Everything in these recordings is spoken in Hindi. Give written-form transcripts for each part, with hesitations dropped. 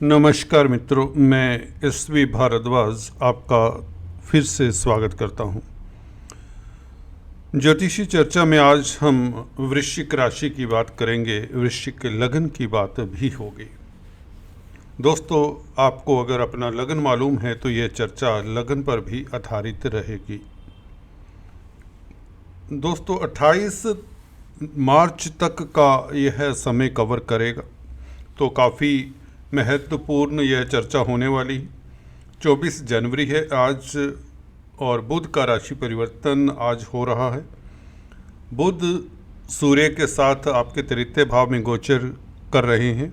नमस्कार मित्रों, मैं एसवी भारद्वाज आपका फिर से स्वागत करता हूं। ज्योतिषी चर्चा में आज हम वृश्चिक राशि की बात करेंगे, वृश्चिक के लगन की बात भी होगी। दोस्तों, आपको अगर अपना लगन मालूम है तो यह चर्चा लगन पर भी आधारित रहेगी। दोस्तों, 28 मार्च तक का यह समय कवर करेगा, तो काफ़ी महत्वपूर्ण यह चर्चा होने वाली। 24 जनवरी है आज और बुध का राशि परिवर्तन आज हो रहा है। बुध सूर्य के साथ आपके तृतीय भाव में गोचर कर रहे हैं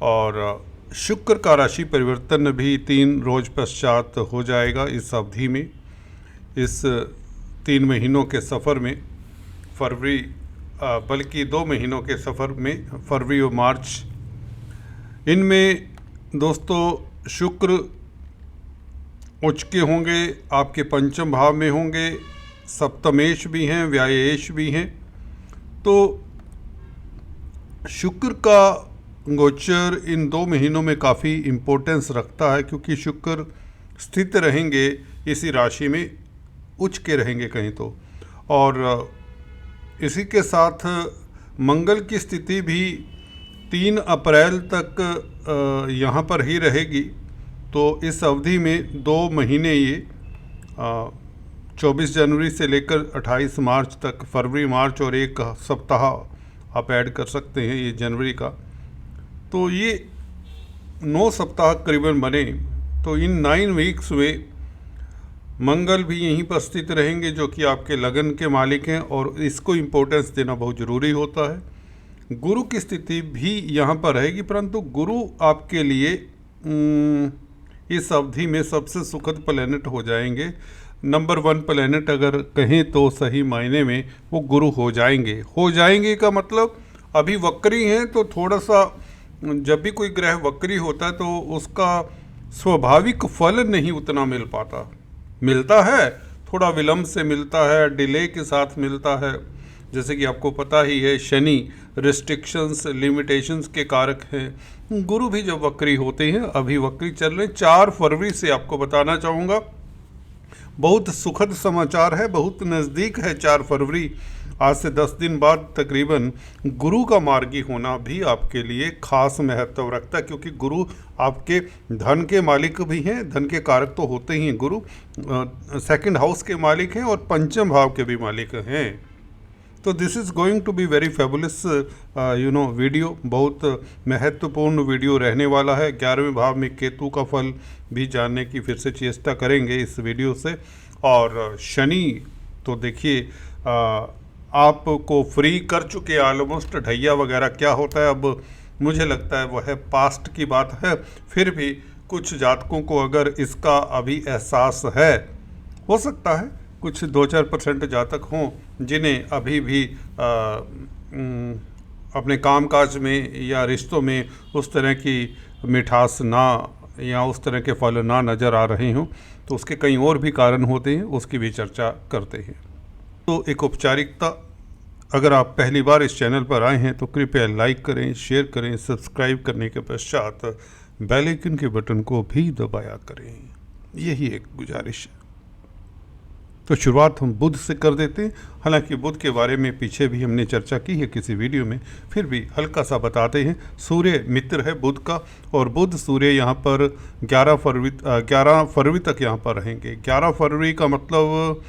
और शुक्र का राशि परिवर्तन भी 3 रोज पश्चात हो जाएगा। इस अवधि में, इस 3 महीनों के सफ़र में, फरवरी बल्कि 2 महीनों के सफ़र में, फरवरी और मार्च, इनमें दोस्तों शुक्र उच्च के होंगे, आपके पंचम भाव में होंगे, सप्तमेश भी हैं, व्यायेश भी हैं। तो शुक्र का गोचर इन 2 महीनों में काफ़ी इम्पोर्टेंस रखता है, क्योंकि शुक्र स्थित रहेंगे इसी राशि में, उच्च के रहेंगे कहीं तो, और इसी के साथ मंगल की स्थिति भी 3 अप्रैल तक यहाँ पर ही रहेगी। तो इस अवधि में 2 महीने ये 24 जनवरी से लेकर 28 मार्च तक, फरवरी मार्च और 1 सप्ताह आप ऐड कर सकते हैं ये जनवरी का, तो ये 9 सप्ताह करीबन बने। तो इन 9 वीक्स में मंगल भी यहीं पर स्थित रहेंगे, जो कि आपके लगन के मालिक हैं, और इसको इम्पोर्टेंस देना बहुत ज़रूरी होता है। गुरु की स्थिति भी यहाँ पर रहेगी, परंतु गुरु आपके लिए इस अवधि में सबसे सुखद प्लैनेट हो जाएंगे। नंबर 1 प्लैनेट अगर कहें तो सही मायने में वो गुरु हो जाएंगे का मतलब अभी वक्री हैं, तो थोड़ा सा जब भी कोई ग्रह वक्री होता है तो उसका स्वाभाविक फल नहीं उतना मिलता है, थोड़ा विलंब से मिलता है, डिले के साथ मिलता है। जैसे कि आपको पता ही है, शनि रिस्ट्रिक्शंस, लिमिटेशंस के कारक हैं। गुरु भी जब वक्री होते हैं, अभी वक्री चल रहे, 4 फरवरी से आपको बताना चाहूँगा, बहुत सुखद समाचार है, बहुत नज़दीक है 4 फरवरी। आज से 10 दिन बाद तकरीबन गुरु का मार्गी होना भी आपके लिए खास महत्व रखता है, क्योंकि गुरु आपके धन के मालिक भी हैं, धन के कारक तो होते ही हैं। गुरु 2nd हाउस के मालिक हैं और पंचम भाव के भी मालिक हैं। तो this is going to be very fabulous video, बहुत महत्वपूर्ण वीडियो रहने वाला है। 11वें भाव में केतु का फल भी जानने की फिर से चेष्टा करेंगे इस वीडियो से। और शनि तो देखिए आपको फ्री कर चुके ऑलमोस्ट, ढैया वगैरह क्या होता है अब मुझे लगता है वह पास्ट की बात है। फिर भी कुछ जातकों को अगर इसका अभी एहसास है, हो सकता है कुछ 2-4% जातक हों जिन्हें अभी भी अपने कामकाज में या रिश्तों में उस तरह की मिठास ना, या उस तरह के फल ना नज़र आ रहे हों, तो उसके कई और भी कारण होते हैं, उसकी भी चर्चा करते हैं। तो एक औपचारिकता, अगर आप पहली बार इस चैनल पर आए हैं तो कृपया लाइक करें, शेयर करें, सब्सक्राइब करने के पश्चात बेल आइकन के बटन को भी दबाया करें, यही एक गुजारिश है। तो शुरुआत हम बुध से कर देते हैं। हालांकि बुध के बारे में पीछे भी हमने चर्चा की है किसी वीडियो में, फिर भी हल्का सा बताते हैं। सूर्य मित्र है बुध का, और बुध सूर्य यहाँ पर 11 फरवरी तक यहाँ पर रहेंगे। 11 फरवरी का मतलब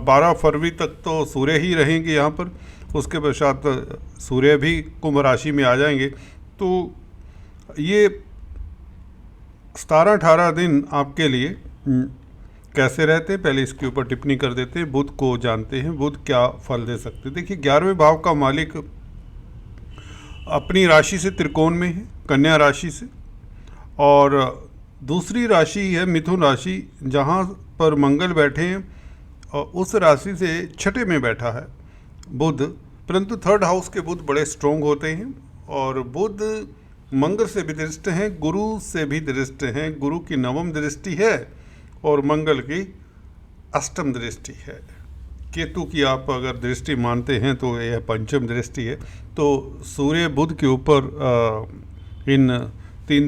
12 फरवरी तक तो सूर्य ही रहेंगे यहाँ पर, उसके पश्चात सूर्य भी कुंभ राशि में आ जाएंगे। तो ये 17-18 दिन आपके लिए कैसे रहते हैं, पहले इसके ऊपर टिप्पणी कर देते हैं। बुध को जानते हैं, बुध क्या फल दे सकते हैं। देखिए, 11वें भाव का मालिक अपनी राशि से त्रिकोण में है, कन्या राशि से, और दूसरी राशि है मिथुन राशि, जहाँ पर मंगल बैठे हैं, और उस राशि से 6ठे में बैठा है बुध। परंतु 3rd हाउस के बुध बड़े स्ट्रोंग होते हैं, और बुध मंगल से भी दृष्ट हैं, गुरु से भी दृष्ट हैं। गुरु की 9वीं दृष्टि है और मंगल की 8वीं दृष्टि है। केतु की आप अगर दृष्टि मानते हैं तो यह 5वीं दृष्टि है। तो सूर्य बुध के ऊपर इन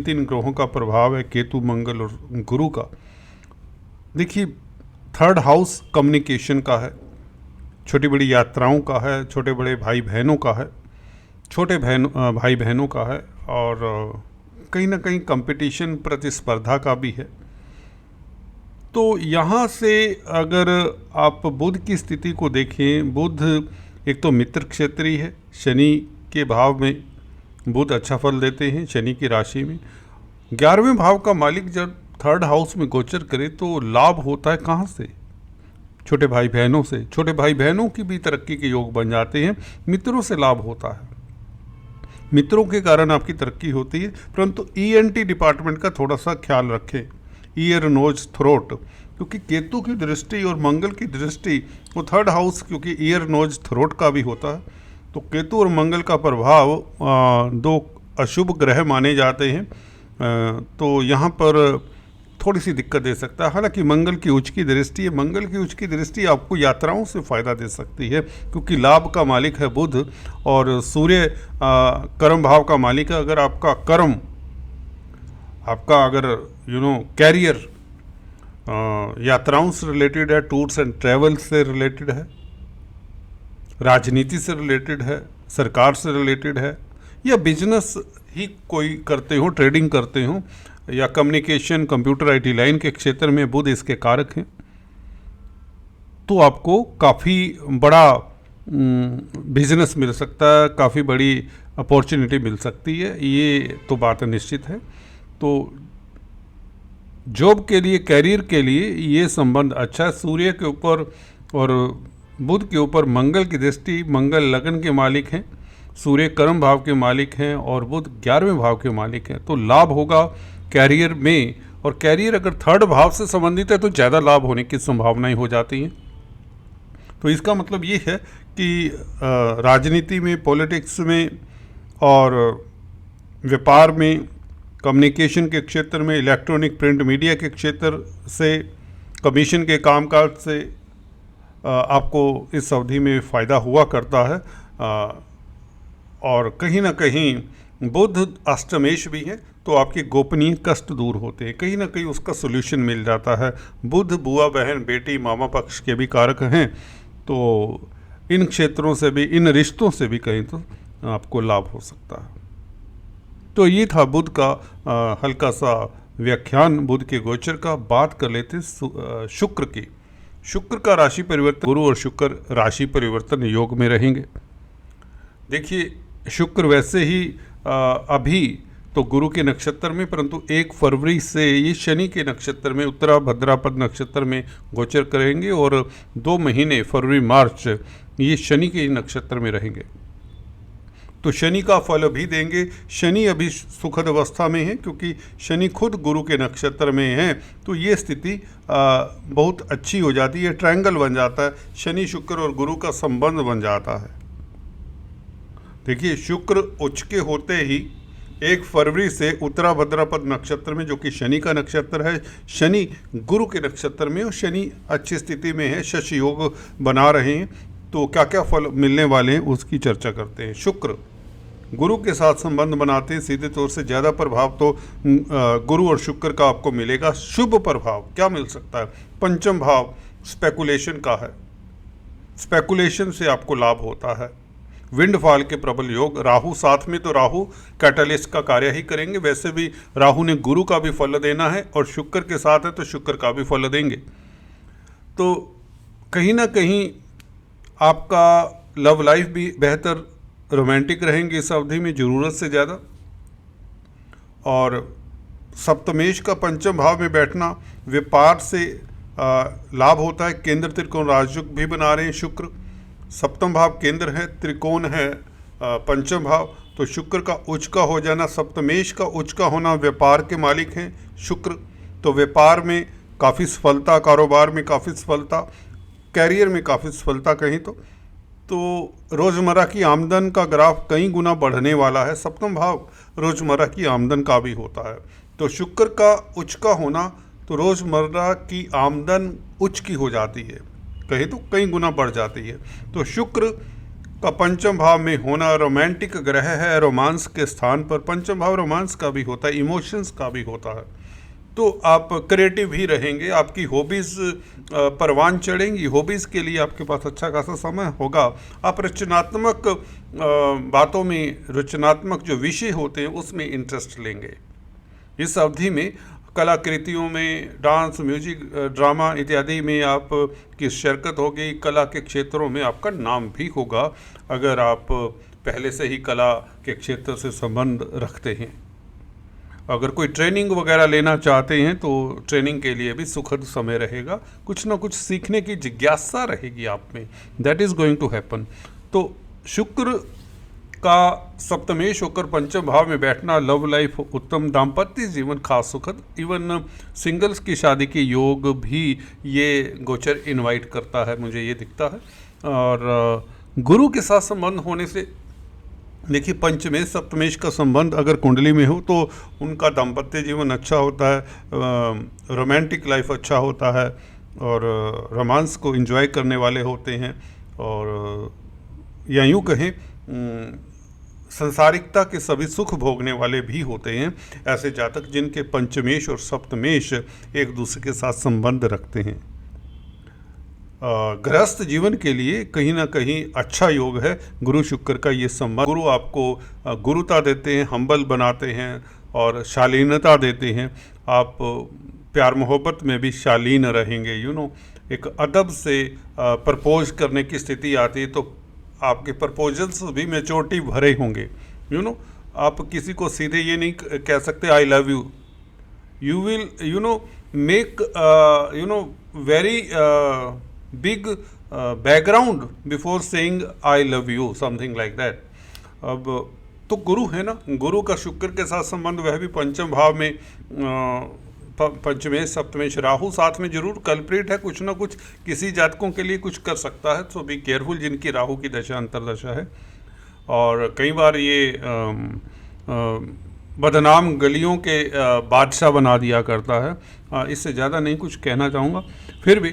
तीन ग्रहों का प्रभाव है, केतु, मंगल और गुरु का। देखिए, थर्ड हाउस कम्युनिकेशन का है, छोटी बड़ी यात्राओं का है, छोटे बड़े भाई बहनों का है, छोटे भाई बहनों का है, और कहीं ना कहीं कंपटीशन, प्रतिस्पर्धा का भी है। तो यहाँ से अगर आप बुध की स्थिति को देखें, बुध एक तो मित्र क्षेत्रीय है, शनि के भाव में बुध अच्छा फल देते हैं, शनि की राशि में। 11वें भाव का मालिक जब थर्ड हाउस में गोचर करे तो लाभ होता है कहाँ से? छोटे भाई बहनों से। छोटे भाई बहनों की भी तरक्की के योग बन जाते हैं, मित्रों से लाभ होता है, मित्रों के कारण आपकी तरक्की होती है। परंतु ENT डिपार्टमेंट का थोड़ा सा ख्याल रखें, ईयर, नोज, थ्रोट, क्योंकि केतु की दृष्टि और मंगल की दृष्टि, वो थर्ड हाउस क्योंकि ईयर, नोज, थ्रोट का भी होता है, तो केतु और मंगल का प्रभाव दो अशुभ ग्रह माने जाते हैं, तो यहाँ पर थोड़ी सी दिक्कत दे सकता है। हालांकि मंगल की उच्च की दृष्टि है, मंगल की उच्च की दृष्टि आपको यात्राओं से फ़ायदा दे सकती है, क्योंकि लाभ का मालिक है बुध और सूर्य कर्म भाव का मालिक है। अगर आपका कर्म, आपका अगर कैरियर यात्राओं से रिलेटेड है, टूर्स एंड ट्रैवल से रिलेटेड है, राजनीति से रिलेटेड है, सरकार से रिलेटेड है, या बिजनेस ही कोई करते हो, ट्रेडिंग करते हो, या कम्युनिकेशन, कंप्यूटर, IT लाइन के क्षेत्र में बुध इसके कारक हैं, तो आपको काफ़ी बड़ा बिजनेस मिल सकता है, काफ़ी बड़ी अपॉर्चुनिटी मिल सकती है, ये तो बात निश्चित है। तो जॉब के लिए, कैरियर के लिए ये संबंध अच्छा है। सूर्य के ऊपर और बुध के ऊपर मंगल की दृष्टि, मंगल लगन के मालिक हैं, सूर्य कर्म भाव के मालिक हैं और बुध 11वें भाव के मालिक हैं, तो लाभ होगा कैरियर में। और कैरियर अगर थर्ड भाव से संबंधित है तो ज़्यादा लाभ होने की संभावनाएं हो जाती हैं। तो इसका मतलब ये है कि राजनीति में, पॉलिटिक्स में और व्यापार में, कम्युनिकेशन के क्षेत्र में, इलेक्ट्रॉनिक प्रिंट मीडिया के क्षेत्र से, कमीशन के कामकाज से आपको इस अवधि में फ़ायदा हुआ करता है। और कहीं ना कहीं बुध अष्टमेश भी है, तो आपके गोपनीय कष्ट दूर होते हैं, कहीं ना कहीं उसका सोल्यूशन मिल जाता है। बुध बुआ, बहन, बेटी, मामा पक्ष के भी कारक हैं, तो इन क्षेत्रों से भी, इन रिश्तों से भी कहीं तो आपको लाभ हो सकता है। तो ये था बुध का हल्का सा व्याख्यान बुध के गोचर का। बात कर लेते शुक्र की। शुक्र का राशि परिवर्तन, गुरु और शुक्र राशि परिवर्तन योग में रहेंगे। देखिए, शुक्र वैसे ही अभी तो गुरु के नक्षत्र में, परंतु 1 फरवरी से ये शनि के नक्षत्र में, उत्तरा भद्रापद नक्षत्र में गोचर करेंगे और 2 महीने फरवरी मार्च ये शनि के नक्षत्र में रहेंगे। तो शनि का फल भी देंगे। शनि अभी सुखद अवस्था में है क्योंकि शनि खुद गुरु के नक्षत्र में है, तो ये स्थिति बहुत अच्छी हो जाती है, ट्रायंगल बन जाता है, शनि, शुक्र और गुरु का संबंध बन जाता है। देखिए, शुक्र उच्च के होते ही 1 फरवरी से उत्तरा भद्रापद नक्षत्र में, जो कि शनि का नक्षत्र है, शनि गुरु के नक्षत्र में और शनि अच्छी स्थिति में है, शशि योग बना रहे हैं। तो क्या क्या फल मिलने वाले हैं उसकी चर्चा करते हैं। शुक्र गुरु के साथ संबंध बनाते हैं, सीधे तौर से ज़्यादा प्रभाव तो गुरु और शुक्र का आपको मिलेगा। शुभ प्रभाव क्या मिल सकता है? पंचम भाव स्पेकुलेशन का है, स्पेकुलेशन से आपको लाभ होता है। विंडफॉल के प्रबल योग, राहु साथ में, तो राहु कैटलिस्ट का कार्य ही करेंगे। वैसे भी राहु ने गुरु का भी फल देना है और शुक्र के साथ है तो शुक्र का भी फल देंगे। तो कहीं ना कहीं आपका लव लाइफ भी बेहतर, रोमांटिक रहेंगे इस अवधि में ज़रूरत से ज़्यादा। और सप्तमेश का पंचम भाव में बैठना व्यापार से लाभ होता है। केंद्र त्रिकोण राजयोग भी बना रहे हैं शुक्र, सप्तम भाव केंद्र है, त्रिकोण है पंचम भाव, तो शुक्र का उच्च का हो जाना, सप्तमेश का उच्च का होना, व्यापार के मालिक हैं शुक्र, तो व्यापार में काफ़ी सफलता, कारोबार में काफ़ी सफलता, कैरियर में काफ़ी सफलता कहीं तो रोज़मर्रा की आमदन का ग्राफ कई गुना बढ़ने वाला है। सप्तम भाव रोज़मर्रा की आमदन का भी होता है, तो शुक्र का उच्च का होना तो रोज़मर्रा की आमदन उच्च की हो जाती है, कहीं तो कई गुना बढ़ जाती है। तो शुक्र का पंचम भाव में होना रोमांटिक ग्रह है, रोमांस के स्थान पर। पंचम भाव रोमांस का भी होता है, इमोशंस का भी होता है। तो आप क्रिएटिव ही रहेंगे, आपकी हॉबीज़ परवान चढ़ेंगी, हॉबीज़ के लिए आपके पास अच्छा खासा समय होगा। आप रचनात्मक बातों में, रचनात्मक जो विषय होते हैं उसमें इंटरेस्ट लेंगे। इस अवधि में कलाकृतियों में, डांस, म्यूजिक, ड्रामा इत्यादि में आप की शिरकत होगी। कला के क्षेत्रों में आपका नाम भी होगा अगर आप पहले से ही कला के क्षेत्र से संबंध रखते हैं। अगर कोई ट्रेनिंग वगैरह लेना चाहते हैं तो ट्रेनिंग के लिए भी सुखद समय रहेगा। कुछ ना कुछ सीखने की जिज्ञासा रहेगी आप में, that is going to happen. तो शुक्र का सप्तमेश होकर पंचम भाव में बैठना, लव लाइफ, उत्तम दाम्पत्य जीवन, खास सुखद, इवन सिंगल्स की शादी के योग भी ये गोचर इनवाइट करता है, मुझे ये दिखता है। और गुरु के साथ संबंध होने से देखिए, पंचमेश सप्तमेश का संबंध अगर कुंडली में हो तो उनका दाम्पत्य जीवन अच्छा होता है, रोमांटिक लाइफ अच्छा होता है और रोमांस को एंजॉय करने वाले होते हैं। और या यूँ कहें संसारिकता के सभी सुख भोगने वाले भी होते हैं ऐसे जातक जिनके पंचमेश और सप्तमेश एक दूसरे के साथ संबंध रखते हैं। गृहस्थ जीवन के लिए कहीं ना कहीं अच्छा योग है गुरु शुक्र का ये संबंध। गुरु आपको गुरुता देते हैं, हम्बल बनाते हैं और शालीनता देते हैं। आप प्यार मोहब्बत में भी शालीन रहेंगे। एक अदब से प्रपोज करने की स्थिति आती है तो आपके प्रपोजल्स भी मैच्योरिटी भरे होंगे। आप किसी को सीधे ये नहीं कह सकते I love you. You will make very big background before saying I love you, something like that। अब तो गुरु है ना, गुरु का शुक्र के साथ संबंध, वह भी पंचम भाव में, पंचमेश सप्तमेश, राहु साथ में जरूर कल्प्रिट है, कुछ ना कुछ किसी जातकों के लिए कुछ कर सकता है। तो बी केयरफुल जिनकी राहु की दशा अंतरदशा है। और कई बार ये बदनाम गलियों के बादशाह बना दिया करता है। इससे ज़्यादा नहीं कुछ कहना चाहूँगा। फिर भी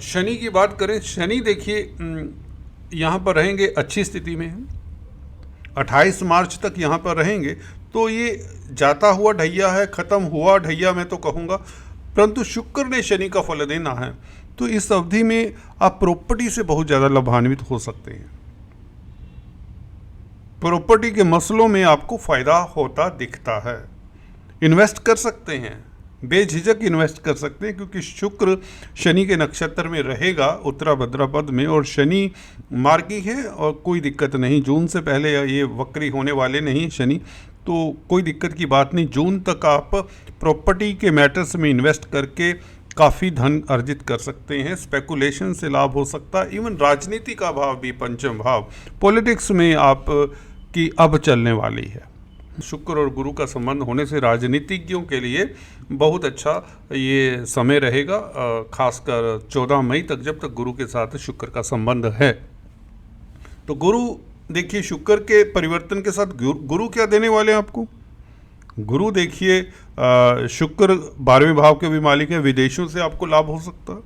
शनि की बात करें, शनि देखिए यहाँ पर रहेंगे, अच्छी स्थिति में है, 28 मार्च तक यहाँ पर रहेंगे। तो ये जाता हुआ ढैया है, ख़त्म हुआ ढैया मैं तो कहूँगा, परंतु शुक्र ने शनि का फल देना है। तो इस अवधि में आप प्रॉपर्टी से बहुत ज़्यादा लाभान्वित हो सकते हैं। प्रॉपर्टी के मसलों में आपको फ़ायदा होता दिखता है। इन्वेस्ट कर सकते हैं, बेझिझक इन्वेस्ट कर सकते हैं, क्योंकि शुक्र शनि के नक्षत्र में रहेगा, उत्तरा भाद्रपद में, और शनि मार्गी है और कोई दिक्कत नहीं। जून से पहले ये वक्री होने वाले नहीं शनि, तो कोई दिक्कत की बात नहीं। जून तक आप प्रॉपर्टी के मैटर्स में इन्वेस्ट करके काफ़ी धन अर्जित कर सकते हैं। स्पेकुलेशन से लाभ हो सकता है। इवन राजनीति का भाव भी पंचम भाव, पॉलिटिक्स में आप की अब चलने वाली है। शुक्र और गुरु का संबंध होने से राजनीतिज्ञों के लिए बहुत अच्छा ये समय रहेगा, खासकर 14 मई तक, जब तक गुरु के साथ शुक्र का संबंध है। तो गुरु देखिए, शुक्र के परिवर्तन के साथ गुरु क्या देने वाले हैं आपको? गुरु देखिए, शुक्र 12वें भाव के भी मालिक है, विदेशों से आपको लाभ हो सकता है।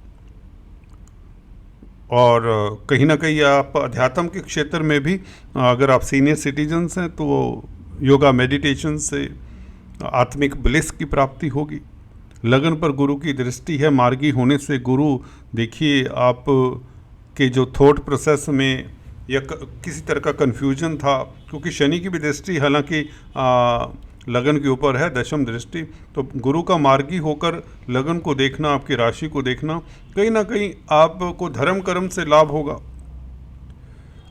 और कहीं ना कहीं आप अध्यात्म के क्षेत्र में भी, अगर आप सीनियर सिटीजन्स हैं तो योगा मेडिटेशन से आत्मिक ब्लिस की प्राप्ति होगी। लगन पर गुरु की दृष्टि है, मार्गी होने से गुरु देखिए आप के जो थॉट प्रोसेस में या किसी तरह का कन्फ्यूजन था, क्योंकि शनि की भी दृष्टि हालांकि लगन के ऊपर है, दशम दृष्टि, तो गुरु का मार्गी होकर लगन को देखना, आपकी राशि को देखना, कहीं ना कहीं आपको धर्म कर्म से लाभ होगा,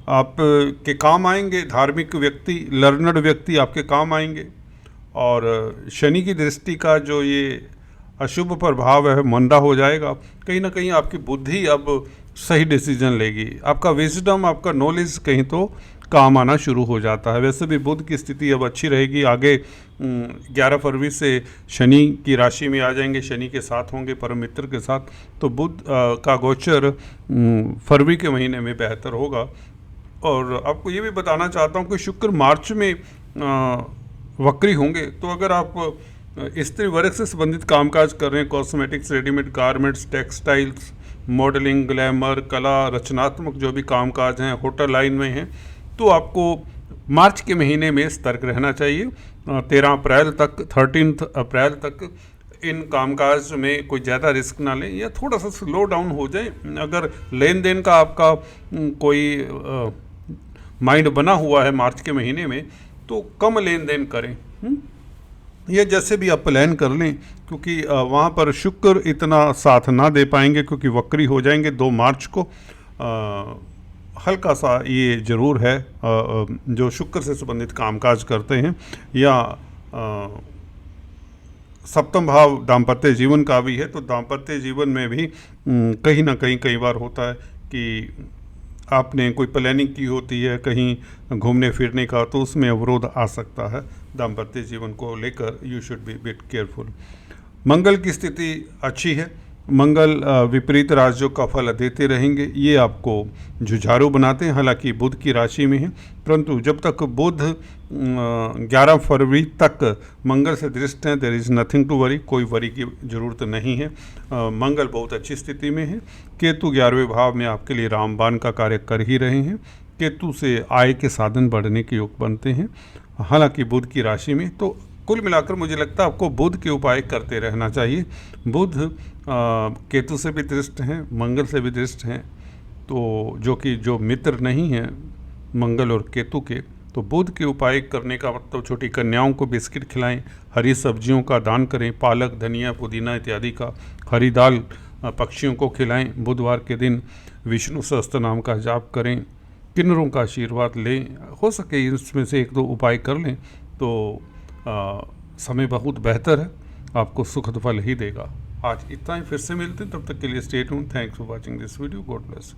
आप के काम आएंगे। धार्मिक व्यक्ति, लर्नड व्यक्ति आपके काम आएंगे। और शनि की दृष्टि का जो ये अशुभ प्रभाव है मंदा हो जाएगा। कहीं ना कहीं आपकी बुद्धि अब सही डिसीजन लेगी, आपका विजडम, आपका नॉलेज कहीं तो काम आना शुरू हो जाता है। वैसे भी बुध की स्थिति अब अच्छी रहेगी। आगे 11 फरवरी से शनि की राशि में आ जाएंगे, शनि के साथ होंगे, परम मित्र के साथ। तो बुध का गोचर फरवरी के महीने में बेहतर होगा। और आपको ये भी बताना चाहता हूँ कि शुक्र मार्च में वक्री होंगे, तो अगर आप स्त्री वर्ग से संबंधित कामकाज कर रहे हैं, cosmetics, readymade garments, textiles, modelling, glamour, कला, रचनात्मक जो भी कामकाज हैं, होटल लाइन में हैं, तो आपको मार्च के महीने में सतर्क रहना चाहिए। 13 अप्रैल तक इन कामकाज में कोई ज़्यादा रिस्क ना लें या थोड़ा सा स्लो डाउन हो जाए। अगर लेन देन का आपका कोई माइंड बना हुआ है मार्च के महीने में, तो कम लेन देन करें। ये जैसे भी आप प्लान कर लें, क्योंकि वहाँ पर शुक्र इतना साथ ना दे पाएंगे क्योंकि वक्री हो जाएंगे 2 मार्च को। हल्का सा ये ज़रूर है, जो शुक्र से संबंधित कामकाज करते हैं या सप्तम भाव दाम्पत्य जीवन का भी है, तो दाम्पत्य जीवन में भी कहीं ना कहीं कई बार होता है कि आपने कोई प्लानिंग की होती है कहीं घूमने फिरने का, तो उसमें अवरोध आ सकता है। दाम्पत्य जीवन को लेकर you should be bit careful. मंगल की स्थिति अच्छी है। मंगल विपरीत राशियों का फल देते रहेंगे, ये आपको जुझारू बनाते हैं। हालांकि बुध की राशि में है, परंतु जब तक बुध 11 फरवरी तक मंगल से दृष्ट हैं, there is nothing to worry, कोई वरी की ज़रूरत नहीं है। मंगल बहुत अच्छी स्थिति में है। केतु 11वें भाव में आपके लिए रामबाण का कार्य कर ही रहे हैं। केतु से आय के साधन बढ़ने के योग बनते हैं, हालांकि बुध की राशि में। तो कुल मिलाकर मुझे लगता है आपको बुध के उपाय करते रहना चाहिए। बुध केतु से भी दृष्ट हैं, मंगल से भी दृष्ट हैं, तो जो मित्र नहीं हैं मंगल और केतु के, तो बुध के उपाय करने का मतलब छोटी कन्याओं को बिस्किट खिलाएं, हरी सब्जियों का दान करें, पालक, धनिया, पुदीना इत्यादि का, हरी दाल पक्षियों को खिलाएं। बुधवार के दिन विष्णु सहस्त्र नाम का जाप करें, किन्नरों का आशीर्वाद लें। हो सके इसमें से 1-2 उपाय कर लें तो समय बहुत बेहतर है, आपको सुखद फल ही देगा। आज इतना ही, फिर से मिलते हैं, तब तक के लिए stay tuned. Thanks for watching this video. God bless.